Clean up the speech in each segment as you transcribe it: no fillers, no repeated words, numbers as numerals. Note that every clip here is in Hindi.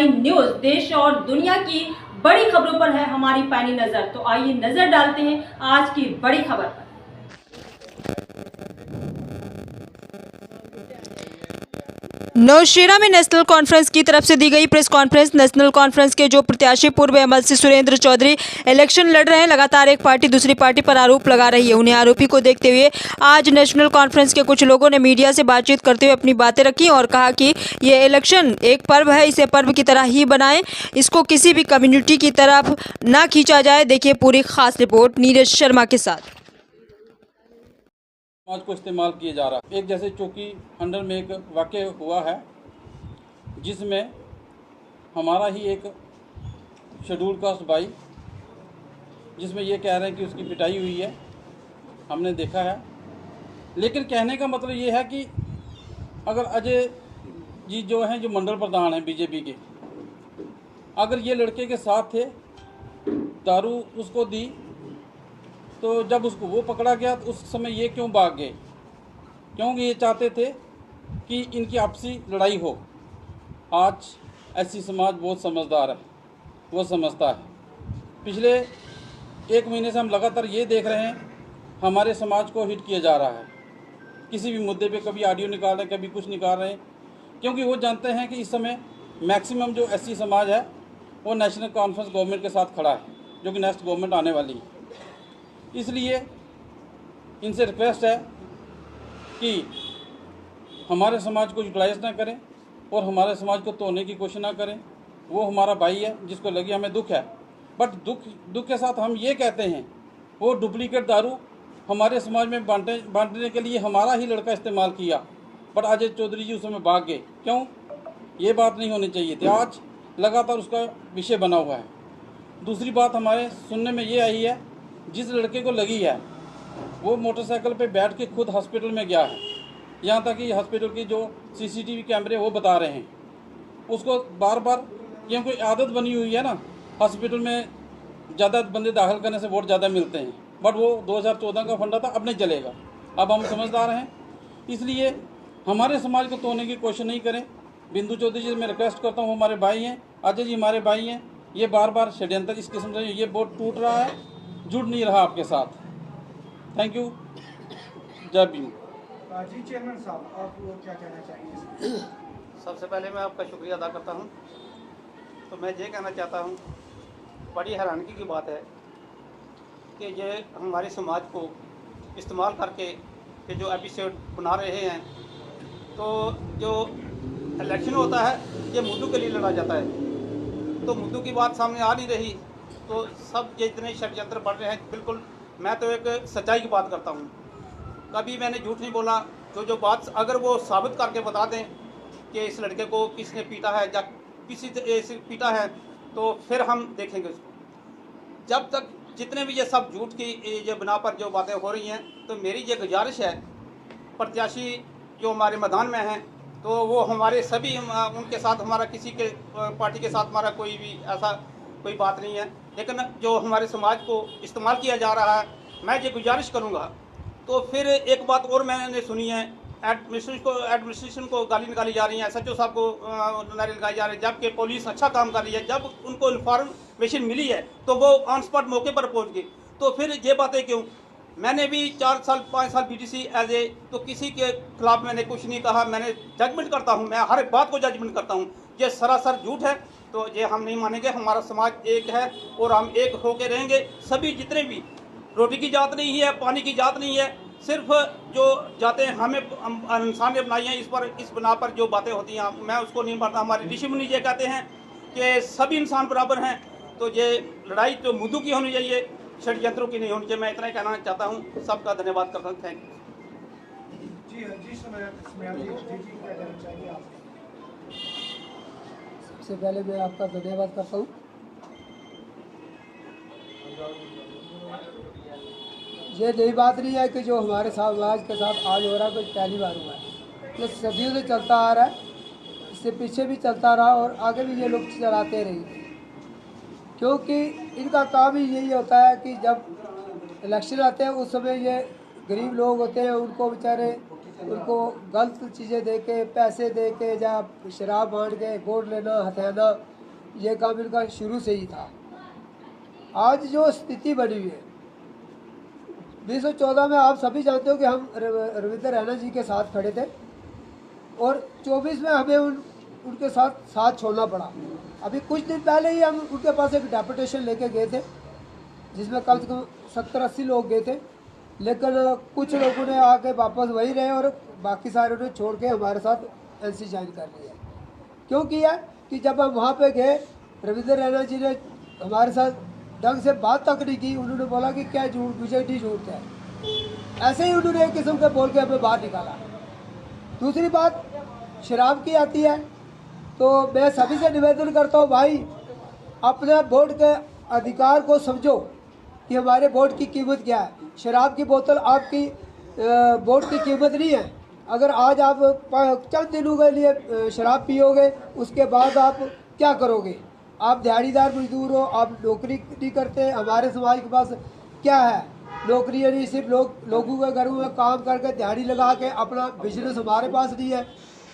प्राइम न्यूज देश और दुनिया की बड़ी खबरों पर है हमारी पैनी नजर। तो आइए नजर डालते हैं आज की बड़ी खबर पर। नौशेरा में नेशनल कॉन्फ्रेंस की तरफ से दी गई प्रेस कॉन्फ्रेंस। नेशनल कॉन्फ्रेंस के जो प्रत्याशी पूर्व एमएलसी सुरेंद्र चौधरी इलेक्शन लड़ रहे हैं, लगातार एक पार्टी दूसरी पार्टी पर आरोप लगा रही है। उन्हें आरोपी को देखते हुए आज नेशनल कॉन्फ्रेंस के कुछ लोगों ने मीडिया से बातचीत करते हुए अपनी बातें रखी और कहा कि ये इलेक्शन एक पर्व है, इसे पर्व की तरह ही बनाएं, इसको किसी भी कम्युनिटी की तरफ ना खींचा जाए। देखिए पूरी खास रिपोर्ट नीरज शर्मा के साथ। समाज को इस्तेमाल किया जा रहा है। एक जैसे चौकी अंडर में एक वाक़या हुआ है जिसमें हमारा ही एक शेड्यूल कास्ट भाई, जिसमें ये कह रहे हैं कि उसकी पिटाई हुई है, हमने देखा है। लेकिन कहने का मतलब ये है कि अगर अजय जी जो हैं, जो मंडल प्रधान हैं बीजेपी के, अगर ये लड़के के साथ थे, दारू उसको दी, तो जब उसको वो पकड़ा गया तो उस समय ये क्यों भाग गए? क्योंकि ये चाहते थे कि इनकी आपसी लड़ाई हो। आज ऐसी समाज बहुत समझदार है, वो समझता है। पिछले एक महीने से हम लगातार ये देख रहे हैं, हमारे समाज को हिट किया जा रहा है किसी भी मुद्दे पे। कभी ऑडियो निकाल रहे हैं, कभी कुछ निकाल रहे हैं, क्योंकि वो जानते हैं कि इस समय मैक्सिमम जो एससी समाज है वो नेशनल कॉन्फ्रेंस गवर्नमेंट के साथ खड़ा है, जो कि नेक्स्ट गवर्नमेंट आने वाली है। इसलिए इनसे रिक्वेस्ट है कि हमारे समाज को यूटिलाइज ना करें और हमारे समाज को तोड़ने की कोशिश ना करें। वो हमारा भाई है, जिसको लगी हमें दुख है, बट दुख के साथ हम ये कहते हैं वो डुप्लीकेट दारू हमारे समाज में बांटने के लिए हमारा ही लड़का इस्तेमाल किया, बट अजय चौधरी जी उस समय भाग गए। क्यों? ये बात नहीं होनी चाहिए थी। आज लगातार उसका विषय बना हुआ है। दूसरी बात हमारे सुनने में ये आई है, जिस लड़के को लगी है वो मोटरसाइकिल पे बैठ के खुद हॉस्पिटल में गया है। यहाँ तक कि हॉस्पिटल की जो सीसीटीवी कैमरे वो बता रहे हैं उसको बार बार, क्योंकि आदत बनी हुई है ना, हॉस्पिटल में ज़्यादा बंदे दाखिल करने से वोट ज़्यादा मिलते हैं, बट वो 2014 का फंडा था, अब नहीं चलेगा। अब हम समझदार हैं, इसलिए हमारे समाज को तोड़ने की कोशिश नहीं करें। बिंदु चौधरी जी मैं रिक्वेस्ट करता हूँ, हमारे भाई हैं, अजय जी हमारे भाई हैं। ये बार बार षड्यंत्र इस किस्म से ये बोर्ड टूट रहा है, जुड़ नहीं रहा आपके साथ। Thank you. जय भीम। जी चेयरमैन साहब, आप क्या कहना चाहेंगे? सबसे पहले मैं आपका शुक्रिया अदा करता हूं। तो मैं ये कहना चाहता हूं, बड़ी हैरानगी की बात है कि ये हमारे समाज को इस्तेमाल करके कि जो एपिसोड बना रहे हैं, तो जो इलेक्शन होता है ये मुद्दों के लिए लड़ा जाता है, तो मुद्दों की बात सामने आ नहीं रही, तो सब जितने षड्यंत्र बढ़ रहे हैं, बिल्कुल मैं तो एक सच्चाई की बात करता हूँ, कभी मैंने झूठ नहीं बोला। तो जो बात अगर वो साबित करके बता दें कि इस लड़के को किसने पीटा है या किसी से पीटा है, तो फिर हम देखेंगे उसको। जब तक जितने भी ये सब झूठ की ये बना पर जो बातें हो रही हैं, तो मेरी ये गुजारिश है, प्रत्याशी जो हमारे मैदान में हैं, तो वो हमारे सभी उनके साथ हमारा किसी के पार्टी के साथ हमारा कोई भी ऐसा कोई बात नहीं है, लेकिन जो हमारे समाज को इस्तेमाल किया जा रहा है, मैं ये गुजारिश करूँगा। तो फिर एक बात और मैंने सुनी है, एडमिनिस्ट्रेशन को गाली निकाली जा रही है, SHO साहब को नारे लगाए जा रहे हैं, जबकि पुलिस अच्छा काम कर रही है। जब उनको इन्फॉर्मेशन मिली है तो वो ऑन स्पॉट मौके पर पहुंच गए, तो फिर ये बातें क्यों? मैंने भी 4 साल 5 साल BTC एज ए, तो किसी के खिलाफ मैंने कुछ नहीं कहा। मैंने जजमेंट करता हूँ, मैं हर एक बात को जजमेंट करता हूँ। ये सरासर झूठ है, तो ये हम नहीं मानेंगे। हमारा समाज एक है और हम एक होकर रहेंगे। सभी जितने भी, रोटी की जात नहीं है, पानी की जात नहीं है, सिर्फ जो जाते हैं हमें इंसान ने बनाई हैं, इस बना पर जो बातें होती हैं मैं उसको नहीं मानता। हमारे ऋषि मुनि ये कहते हैं कि सभी इंसान बराबर हैं, तो ये लड़ाई तो मुद्दों की होनी चाहिए, षड्यंत्रों की नहीं होनी चाहिए। मैं इतना ही कहना चाहता हूँ। सबका धन्यवाद करता हूँ। Thank you. सबसे पहले मैं आपका धन्यवाद करता हूँ। ये नई बात नहीं है कि जो हमारे समाज के साथ आज हो रहा है कोई पहली बार हुआ है, ये सदियों से चलता आ रहा है, इससे पीछे भी चलता रहा और आगे भी ये लोग चलाते रहेंगे, क्योंकि इनका काम ही यही होता है कि जब इलेक्शन आते हैं उस समय ये गरीब लोग होते हैं, उनको बेचारे उनको गलत चीज़ें दे के, पैसे दे के या शराब बांट के वोट लेना, हथियाना, ये काम इनका शुरू से ही था। आज जो स्थिति बनी हुई है 2014 में, आप सभी जानते हो कि हम रविंद्र रैना जी के साथ खड़े थे और 24 में हमें उनके साथ छोड़ना पड़ा। अभी कुछ दिन पहले ही हम उनके पास एक डेपुटेशन लेके गए थे जिसमें कम से कम 70-80 लोग गए थे, लेकिन कुछ लोगों ने आके वापस वही रहे और बाकी सारे ने छोड़ के हमारे साथ एनसी ज्वाइन कर लिया। क्यों किया कि जब हम वहाँ पे गए, रविंद्र रैना जी ने हमारे साथ ढंग से बात तक नहीं की। उन्होंने बोला कि क्या झूठ, मुझे नहीं झूठ है, ऐसे ही उन्होंने एक किस्म के बोल के हमें बाहर निकाला। दूसरी बात शराब की आती है, तो मैं सभी से निवेदन करता हूँ, भाई अपने वोट के अधिकार को समझो कि हमारे वोट की कीमत क्या है। शराब की बोतल आपकी वोट की कीमत नहीं है। अगर आज आप चंद दिनों के लिए शराब पियोगे, उसके बाद आप क्या करोगे? आप दिहाड़ीदार मजदूर हो, आप नौकरी नहीं करते। हमारे समाज के पास क्या है? नौकरी नहीं, सिर्फ लोगों के घरों में काम करके दिहाड़ी लगा के अपना बिजनेस हमारे पास नहीं है।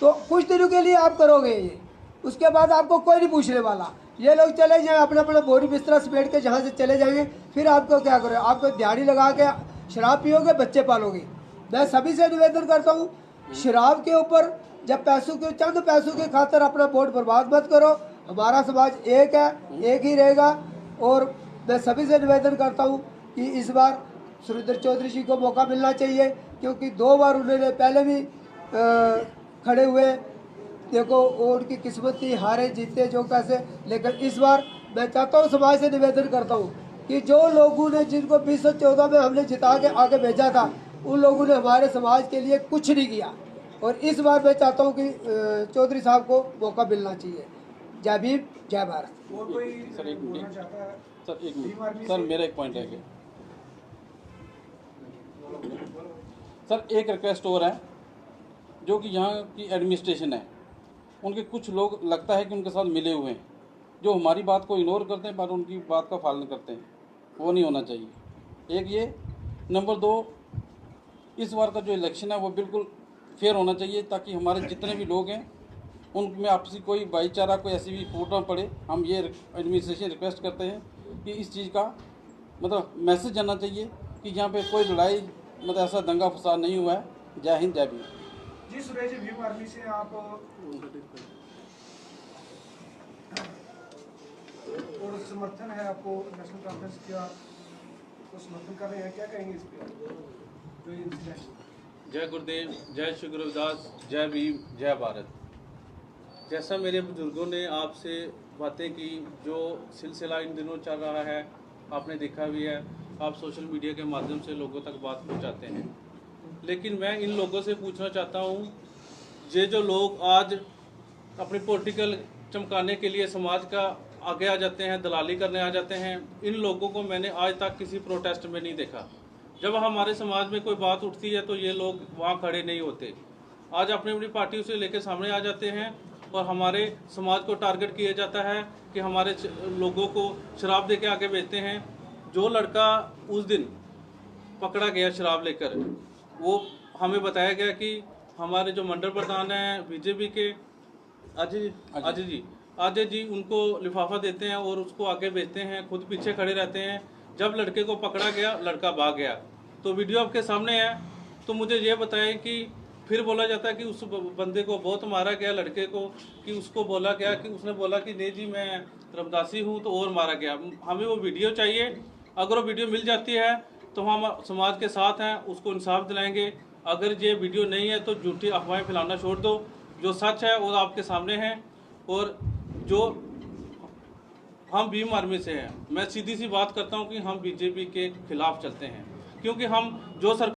तो कुछ दिनों के लिए आप करोगे ये, उसके बाद आपको कोई नहीं पूछने वाला। ये लोग चले जाएं अपना अपना बोरी बिस्तरा समेट के जहाँ से चले जाएंगे, फिर आपको क्या करोगे? आपको दिहाड़ी लगा के शराब पियोगे, बच्चे पालोगे। मैं सभी से निवेदन करता हूँ, शराब के ऊपर जब चंद पैसों के खातिर अपना वोट बर्बाद मत करो। हमारा समाज एक है, एक ही रहेगा। और मैं सभी से निवेदन करता हूँ कि इस बार सुरेंद्र चौधरी जी को मौका मिलना चाहिए, क्योंकि 2 बार उन्होंने पहले भी खड़े हुए। देखो उनकी किस्मत थी, हारे जीते जो कैसे, लेकिन इस बार मैं चाहता हूँ, समाज से निवेदन करता हूँ कि जो लोगों ने, जिनको 2014 में हमने जिता के आगे भेजा था, उन लोगों ने हमारे समाज के लिए कुछ नहीं किया। और इस बार मैं चाहता हूँ कि चौधरी साहब को मौका मिलना चाहिए। जय भीम, जय भारत। और कोई सर एक बोलना मिनट, चाहता है? सर एक भीम आर्मी मिनट, सर से- मेरा एक पॉइंट है कि सर एक रिक्वेस्ट और है, जो कि यहाँ की एडमिनिस्ट्रेशन है, उनके कुछ लोग लगता है कि उनके साथ मिले हुए हैं, जो हमारी बात को इग्नोर करते हैं पर उनकी बात का पालन करते हैं। वो नहीं होना चाहिए। एक ये, नंबर 2, इस बार का जो इलेक्शन है वो बिल्कुल फेयर होना चाहिए, ताकि हमारे जितने भी लोग हैं उनमें आपसी कोई भाईचारा, कोई ऐसी भी फूट ना पड़े। हम ये एडमिनिस्ट्रेशन रिक्वेस्ट करते हैं कि इस चीज़ का मतलब मैसेज जाना चाहिए कि यहाँ पे कोई लड़ाई, मतलब ऐसा दंगा फसाद नहीं हुआ है। जय हिंद, जय भीम। जी सुरेश जी, भीम आर्मी से आप और समर्थन है आपको, नेशनल कॉन्फ्रेंस का तो समर्थन कर रहे हैं, क्या कहेंगे इस पे जो इंसिडेंट? जय गुरुदेव, जय श्री गुरु रविदास, जय भीम, जय भारत। जैसा मेरे बुजुर्गों ने आपसे बातें की, जो सिलसिला इन दिनों चल रहा है आपने देखा भी है, आप सोशल मीडिया के माध्यम से लोगों तक बात पहुंचाते हैं। लेकिन मैं इन लोगों से पूछना चाहता हूं, ये जो लोग आज अपनी पॉलिटिकल चमकाने के लिए समाज का आगे आ जाते हैं, दलाली करने आ जाते हैं, इन लोगों को मैंने आज तक किसी प्रोटेस्ट में नहीं देखा। जब हमारे समाज में कोई बात उठती है तो ये लोग वहाँ खड़े नहीं होते। आज अपनी अपनी पार्टियों से लेकर सामने आ जाते हैं और हमारे समाज को टारगेट किया जाता है कि हमारे लोगों को शराब दे के आगे बेचते हैं। जो लड़का उस दिन पकड़ा गया शराब लेकर, वो हमें बताया गया कि हमारे जो मंडल प्रधान हैं बीजेपी के अजय जी उनको लिफाफा देते हैं और उसको आगे बेचते हैं, खुद पीछे खड़े रहते हैं। जब लड़के को पकड़ा गया, लड़का भाग गया। तो वीडियो आपके सामने है। तो मुझे ये बताएं कि फिर बोला जाता है कि उस बंदे को बहुत मारा गया, लड़के को, कि उसको बोला गया कि उसने बोला कि नहीं जी मैं रमदासी हूँ, तो और मारा गया। हमें वो वीडियो चाहिए। अगर वो वीडियो मिल जाती है तो हम समाज के साथ हैं, उसको इंसाफ दिलाएंगे। अगर ये वीडियो नहीं है तो झूठी अफवाहें फैलाना छोड़ दो। जो सच है वो आपके सामने है। और जो हम भीम आर्मी से हैं, मैं सीधी सी बात करता हूं कि हम बीजेपी के खिलाफ चलते हैं, क्योंकि हम जो सरकार